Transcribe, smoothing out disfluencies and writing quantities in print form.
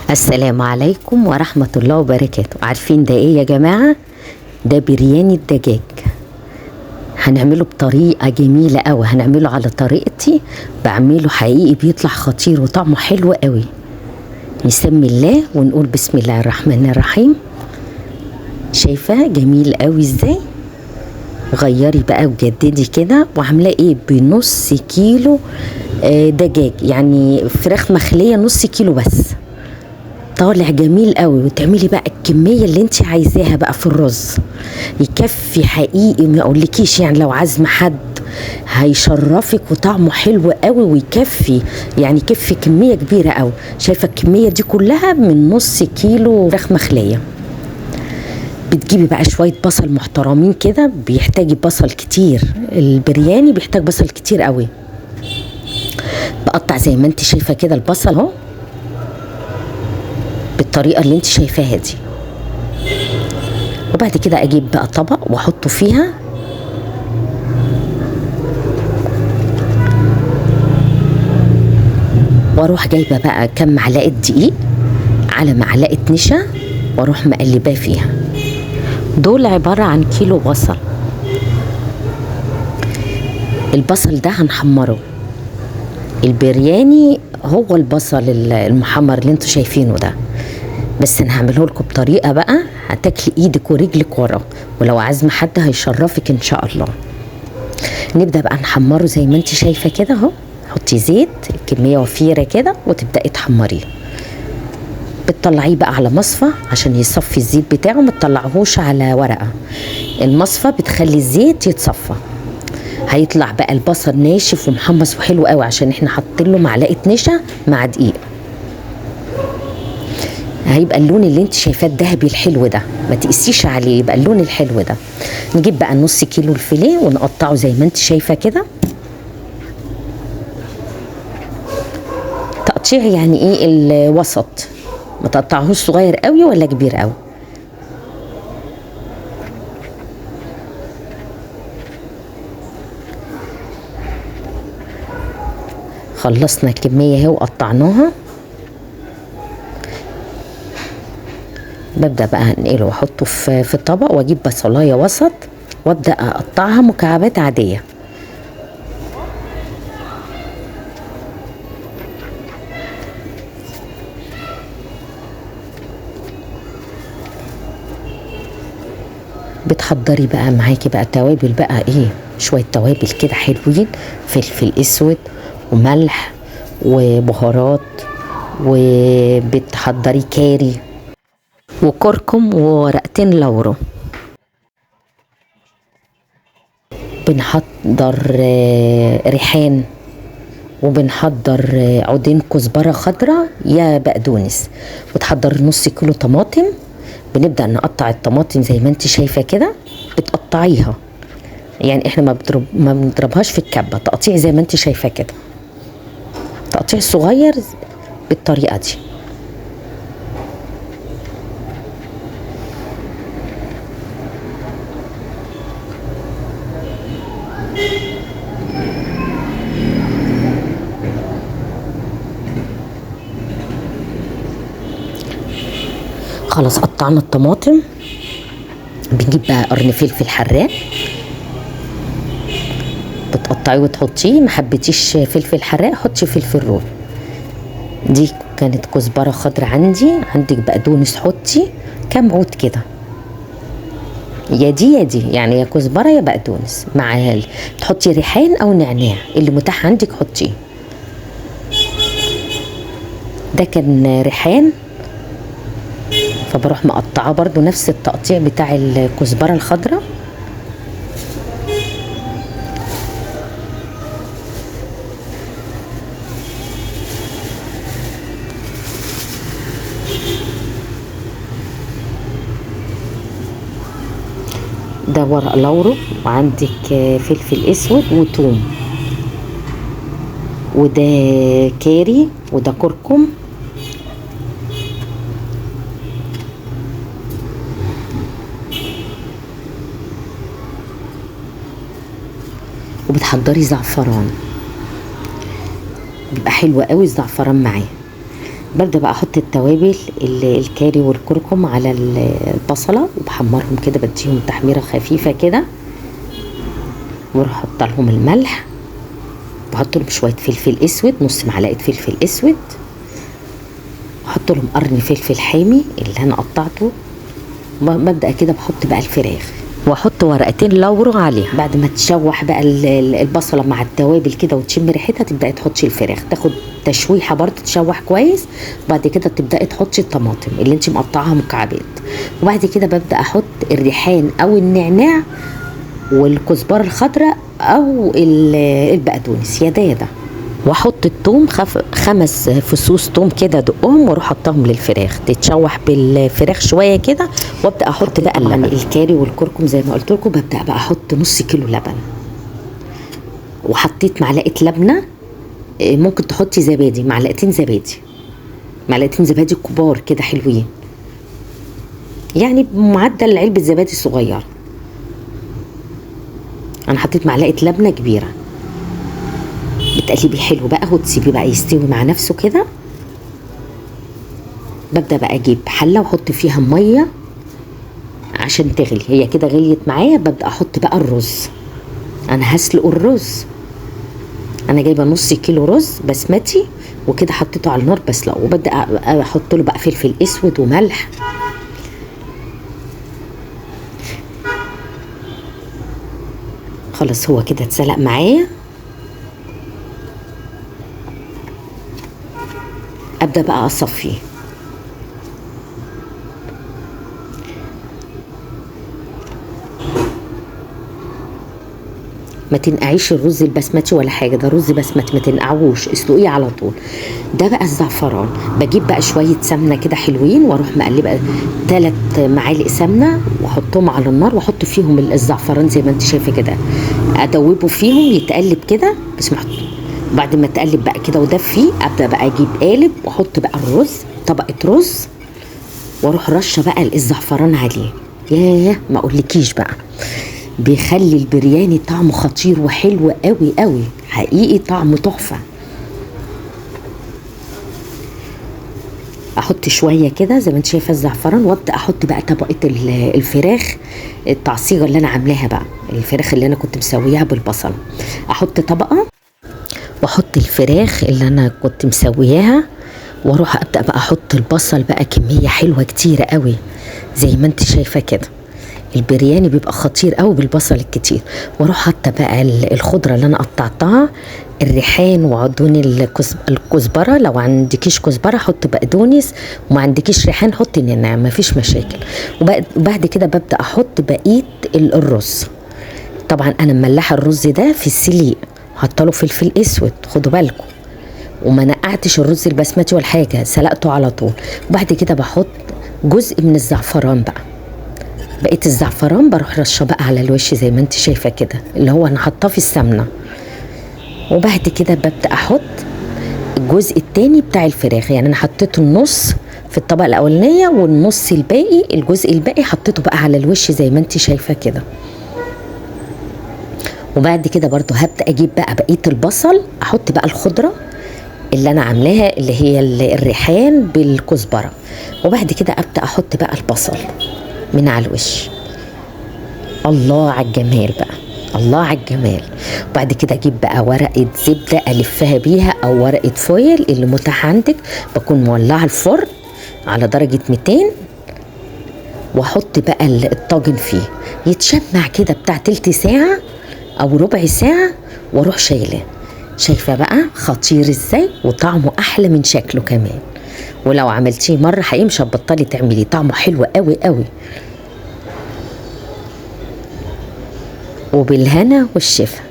السلام عليكم ورحمة الله وبركاته. عارفين ده ايه يا جماعة؟ ده برياني الدجاج. هنعمله بطريقة جميلة قوي، هنعمله على طريقتي، بعمله حقيقي بيطلع خطير وطعمه حلو قوي. نسمي الله ونقول بسم الله الرحمن الرحيم. شايفاه جميل قوي ازاي؟ غيري بقى وجددي كده. وعاملاه ايه؟ بنص كيلو دجاج، يعني فراخ مخلية نص كيلو بس. طالع جميل قوي. وتعملي بقى الكميه اللي انت عايزاها بقى في الرز، يكفي حقيقي ما اقولكيش. يعني لو عازمه حد هيشرفك وطعمه حلو قوي ويكفي، يعني يكفي كميه كبيره قوي. شايفه الكميه دي كلها من نص كيلو فراخ مخليه. بتجيبي بقى شويه بصل محترمين كده، بيحتاج بصل كتير، البرياني بيحتاج بصل كتير قوي. بقطع زي ما انت شايفه كده البصل اهو، بالطريقه اللي انت شايفاها دي. وبعد كده اجيب بقى طبق واحطه فيها واروح جايبه بقى كام معلقه دقيق على معلقه نشا، واروح مقلباه فيها. دول عباره عن كيلو بصل. البصل ده هنحمره. البرياني هو البصل المحمر اللي انتوا شايفينه ده، بس انا هعمله لكم بطريقه بقى هتاكلي ايدك ورجلك وراه، ولو عازمه حد هيشرفك ان شاء الله. نبدا بقى نحمره زي ما انت شايفه كده اهو. حطي زيت كميه وفيره كده وتبداي تحمريه. بتطلعيه بقى على مصفى عشان يصفي الزيت بتاعه، ما تطلعهوش على ورقه. المصفى بتخلي الزيت يتصفى. هيطلع بقى البصل ناشف ومحمص وحلو قوي، عشان احنا حاطين له معلقه نشا مع دقيق. هيبقى اللون اللي انت شايفاه الذهبي الحلو ده، ما تقسيش عليه، يبقى اللون الحلو ده. نجيب بقى نص كيلو الفيليه ونقطعه زي ما انت شايفه كده تقطيع، يعني ايه الوسط، ما تقطعهوش صغير قوي ولا كبير قوي. خلصنا الكميه اهي وقطعناها. ببدا بقى انقله واحطه في الطبق، واجيب بصلايه وسط وابدا اقطعها مكعبات عاديه. بتحضري بقى معاكي بقى توابل بقى ايه، شويه توابل كده حلوين، فلفل اسود وملح وبهارات، وبتحضري كاري وكركم وورقتين لورو. بنحضر ريحان، وبنحضر عودين كزبرة خضراء يا بقدونس، وتحضر نص كيلو طماطم. بنبدأ نقطع الطماطم زي ما انت شايفة كده، بتقطعيها، يعني احنا ما بنضربهاش في الكبة، تقطيع زي ما انت شايفة كده، تقطيع صغير بالطريقة دي. خلاص قطعنا الطماطم. بنجيب بقى قرن فلفل حراق، بتقطعيه وتحطيه. ما حبيتيش فلفل حراق حطي فلفل رومي. دي كانت كزبره خضراء عندك بقدونس حطي كام عود كده، يا دي يا دي، يعني يا كزبره يا بقدونس. مع تحطي ريحان او نعناع اللي متاح عندك حطيه. ده كان ريحان، فبروح مقطعاه برضو نفس التقطيع بتاع الكزبره الخضراء. ده ورق لورو، وعندك فلفل اسود وثوم، وده كاري، وده كركم. وبتحضري زعفران، بيبقى حلو قوي الزعفران معاه. ببدأ بقى احط التوابل الكاري والكركم على البصلة وبحمرهم كده، بديهم تحميرة خفيفة كده، واروح احط لهم الملح، بحط لهم شوية فلفل اسود، نص معلقة فلفل اسود، احط لهم قرن فلفل حامي اللي انا قطعته. ببدأ كده بحط بقى الفراخ واحط ورقتين لورو عليها. بعد ما تشوح بقى البصله مع التوابل كده وتشم ريحتها، تبداي تحطي الفراخ، تاخد تشويحه برده، تشوح كويس. وبعد كده تبداي تحطي الطماطم اللي انت مقطعاها مكعبات. وبعد كده ببدا احط الريحان او النعناع والكزبره الخضراء او البقدونس يا ده، واحط التوم 5 فصوص توم كده دقهم، واروح احطهم للفراخ تتشوح بالفراخ شويه كده. وابدا احط بقى اللبن الكاري والكركم زي ما قلت لكم. ببدا بقى احط نص كيلو لبن، وحطيت معلقه لبنه، ممكن تحطي زبادي، معلقتين زبادي كبار كده حلوين، يعني بمعدل علبه زبادي صغيره. انا حطيت معلقه لبنه كبيره. بتقلبيه حلو بقى وتسيبيه بقى يستوي مع نفسه كده. ببدأ بقى اجيب حلة واحط فيها مية عشان تغلي، هي كده غليت معايا. ببدأ احط بقى الرز، انا هسلق الرز. انا جايبة نص كيلو رز بسمتي وكده، حطيته على النار بسلقه. وببدأ احط له بقى فلفل اسود وملح. خلاص هو كده اتسلق معايا. ابدأ بقى اصفيه. ما تنقعيش الرز البسمتي ولا حاجه، ده رز بسمتي ما تنقعوش، اسلقيه على طول. ده بقى الزعفران. بجيب بقى شويه سمنه كده حلوين، واروح مقلبه 3 معالق سمنه واحطهم على النار، واحط فيهم الزعفران زي ما انت شايفه كده، ادوبه فيهم يتقلب كده بس بعد ما تقلب بقى كده ودفيه، ابدا بقى اجيب قالب واحط بقى الرز، طبقه رز، واروح رشه بقى الزعفران عليه. ياه ما اقولكيش بقى، بيخلي البرياني طعمه خطير وحلو قوي قوي، حقيقي طعمه تحفه. احط شويه كده زي ما انت شايفه الزعفران، وابدا احط بقى طبقه الفراخ، التعصيجه اللي انا عاملاها بقى، الفراخ اللي انا كنت مسويها بالبصل. احط طبقه واحط الفراخ اللي انا كنت مسوياها، واروح ابدا بقى احط البصل بقى كميه حلوه كتيره قوي زي ما انت شايفه كده. البرياني بيبقى خطير قوي بالبصل الكتير. واروح حاطه بقى الخضره اللي انا قطعتها، الريحان وعدون الكزبره. لو عندكيش كزبره حط بقدونس، وما عندكيش ريحان حطي نعناع، مفيش مشاكل. وبعد كده ببدا احط بقيه الرز. طبعا انا مملحه الرز ده في السليق، حاطه له فلفل اسود، خدوا بالكم، وما نقعتش الرز البسمتي ولا حاجه، سلقته على طول. وبعد كده بحط جزء من الزعفران بقى، بقيه الزعفران بروح رشه بقى على الوش زي ما انت شايفه كده، اللي هو انا حاطاه في السمنه. وبعد كده ببدا احط الجزء التاني بتاع الفراخ، يعني انا حطيته النص في الطبقه الاولانيه، والنص الباقي الجزء الباقي حطيته بقى على الوش زي ما انت شايفه كده. وبعد كده برضو هبدا اجيب بقى بقيه البصل، احط بقى الخضره اللي انا عاملاها اللي هي الريحان بالكزبره. وبعد كده ابدا احط بقى البصل من على الوش. الله على الجمال بقى، الله على الجمال. وبعد كده اجيب بقى ورقه زبده الفها بيها او ورقه فويل اللي متاح عندك، بكون مولعه الفرن على درجه 200، واحط بقى الطاجن فيه يتشمع كده بتاع تلت ساعه او ربع ساعه، واروح شايلاه. شايفه بقى خطير ازاي، وطعمه احلى من شكله كمان. ولو عملتيه مره حقيقي مش هتبطلي تعمليه، طعمه حلو قوي قوي. وبالهنا والشفا.